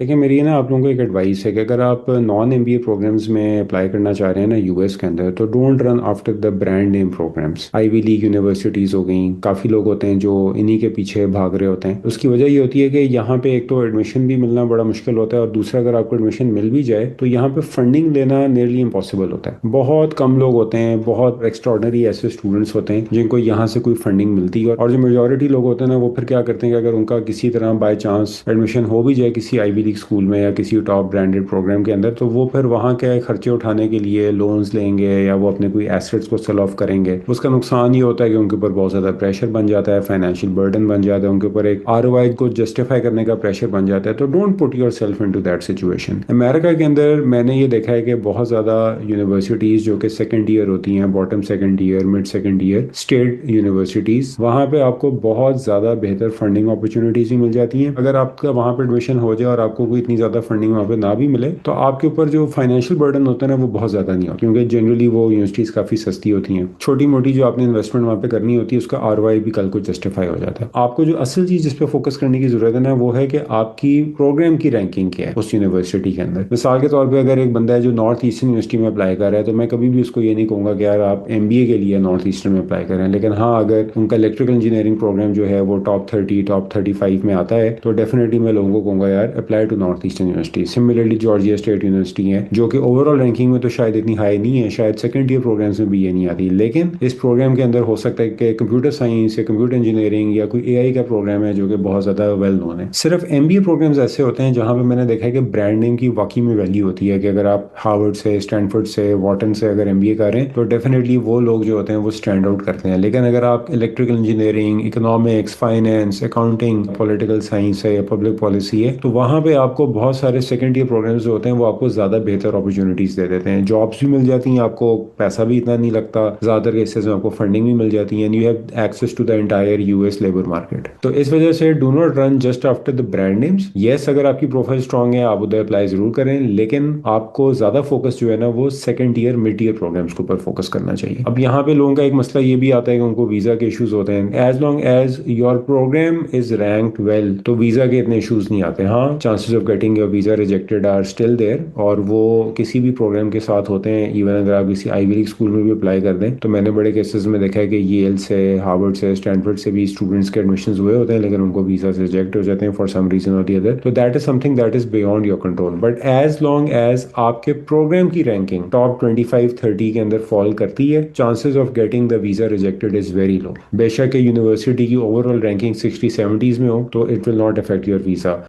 देखिए, मेरी ना आप लोगों को एक एडवाइस है कि अगर आप नॉन एमबीए प्रोग्राम्स में अप्लाई करना चाह रहे हैं ना यूएस के अंदर, तो don't run after the brand name programs. Ivy League universities हो गई, काफ़ी लोग होते हैं जो इन्हीं के पीछे भाग रहे होते हैं। उसकी वजह ये होती है कि यहाँ पे एक तो एडमिशन भी मिलना बड़ा मुश्किल होता है, और दूसरा अगर आपको एडमिशन मिल भी जाए तो यहाँ पे फंडिंग लेना नियरली इम्पॉसिबल होता है। बहुत कम लोग होते हैं, बहुत एक्स्ट्रॉर्डनरी ऐसे स्टूडेंट्स होते हैं जिनको यहाँ से कोई फंडिंग मिलती है। और जो मेजोरिटी लोग होते हैं ना, वो फिर क्या करते हैं कि अगर उनका किसी तरह बाय चांस एडमिशन हो भी जाए किसी आईवी लीग स्कूल में या किसी टॉप ब्रांडेड प्रोग्राम के अंदर, तो वो फिर वहाँ के खर्चे उठाने के लिए लोन्स लेंगे या वो अपने कोई एसेट्स को सेल ऑफ करेंगे। उसका नुकसान ये होता है कि उनके ऊपर बहुत ज़्यादा प्रेशर बन जाता है, फाइनेंशियल बर्डन बन जाता है, उनके ऊपर एक आरओआई को जस्टिफाई करने का प्रेशर बन जाता है। तो don't put your self in to that situation. America के अंदर मैंने ये देखा है कि बहुत ज़्यादा यूनिवर्सिटीज़ जो कि सेकेंड ईयर होती हैं, bottom second year, mid second year, state universities, वहाँ पे आपको बहुत ज़्यादा बेहतर फंडिंग अपॉर्चुनिटीज़ भी मिल जाती हैं। अगर आपका वहाँ पे एडमिशन हो जाए और आपको कोई इतनी ज़्यादा फंडिंग वहाँ पे ना भी मिले, तो आपके ऊपर जो फाइनेंशियल बर्डन होता है ना, वो बहुत ज़्यादा नहीं होता, क्योंकि जनरली वो यूनिवर्सिटीज़ काफ़ी सस्ती होती हैं। छोटी मोटी जो आपने इन्वेस्टमेंट वहाँ पे करनी होती है, उसका आरओआई भी कल को जस्टिफाई हो जाता है। आपको जो असल चीज़ जिस पे फोकस करने की ज़रूरत है ना, वो है कि आपकी प्रोग्राम की रैंकिंग क्या है उस यूनिवर्सिटी के अंदर। मिसाल के तौर पर अगर एक बंदा है जो नॉर्थ ईस्टर्न यूनिवर्सिटी में अप्लाई कर रहा है, तो मैं कभी भी उसको ये नहीं कहूँगा कि यार आप एमबीए के लिए नॉर्थ ईस्टर्न में अप्लाई करें। लेकिन हाँ, अगर उनका इलेक्ट्रिकल इंजीनियरिंग प्रोग्राम जो है वो टॉप 30 टॉप 35 में आता है, तो डेफिनेटली मैं लोगों को कहूँगा यार apply to Northeastern University. Similarly Georgia State University है, जो कि ओवरऑल रैंकिंग में तो शायद इतनी हाई नहीं है, शायद सेकंड ईयर प्रोग्राम्स में भी ये नहीं आती, लेकिन इस प्रोग्राम के अंदर हो सकता है कि कंप्यूटर साइंस या कंप्यूटर इंजीनियरिंग या कोई एआई का प्रोग्राम है जो कि बहुत ज़्यादा वेल नोन है। सिर्फ एमबीए प्रोग्राम्स ऐसे होते हैं जहाँ पे मैंने देखा है कि ब्रांड नेम की वाकई में वैल्यू होती है, कि अगर आप हार्वर्ड से, स्टैनफोर्ड से, वॉटन से अगर एमबीए कर रहे हैं, तो डेफिनेटली वो लोग जो होते हैं वो स्टैंड आउट करते हैं। लेकिन अगर आप electrical engineering, economics, finance, accounting, political science है या पब्लिक पॉलिसी है, तो वहाँ पे आपको बहुत सारे सेकेंड ईयर प्रोग्राम्स जो होते हैं वो आपको ज़्यादा बेहतर अपॉर्चुनिटीज़ दे देते हैं। जॉब्स भी मिल जाती हैं, आपको पैसा भी इतना नहीं लगता, ज़्यादातर केसेस में आपको फंडिंग भी मिल जाती है, and you have access to the entire US labour market. तो इस वजह से do not run just after the brand names. Yes, अगर आपकी प्रोफाइल स्ट्रांग है आप उधर अप्लाई जरूर करें, लेकिन आपको ज़्यादा फोकस जो है ना वो second year, mid year programs के ऊपर फोकस करना चाहिए। अब यहाँ पे लोगों का एक मसला ये भी आता है कि उनको वीज़ा के इश्यूज होते हैं। As long as your program is ranked well, तो वीज़ा के इतने इश्यूज नहीं आते। हाँ, chances of getting your visa rejected are still there, और वो किसी भी प्रोग्राम के साथ होते हैं। इवन अगर आप किसी आईवी लीग स्कूल में भी अप्लाई कर दें, तो मैंने बड़े केसेस में देखा है कि येल से, हार्वर्ड से, स्टैनफोर्ड से भी स्टूडेंट्स के एडमिशन हुए होते हैं, लेकिन उनको वीज़ा रिजेक्ट हो जाते हैं फॉर सम रीजन और दी अदर। तो that is something that is beyond your control. But as long as आपके प्रोग्राम की रैंकिंग टॉप 25-30 के अंदर फॉल करती है, chances of getting the visa rejected is very low. बेशक यूनिवर्सिटी की ओवरऑल रैंकिंग 60-70s में हो, तो it will not affect your visa.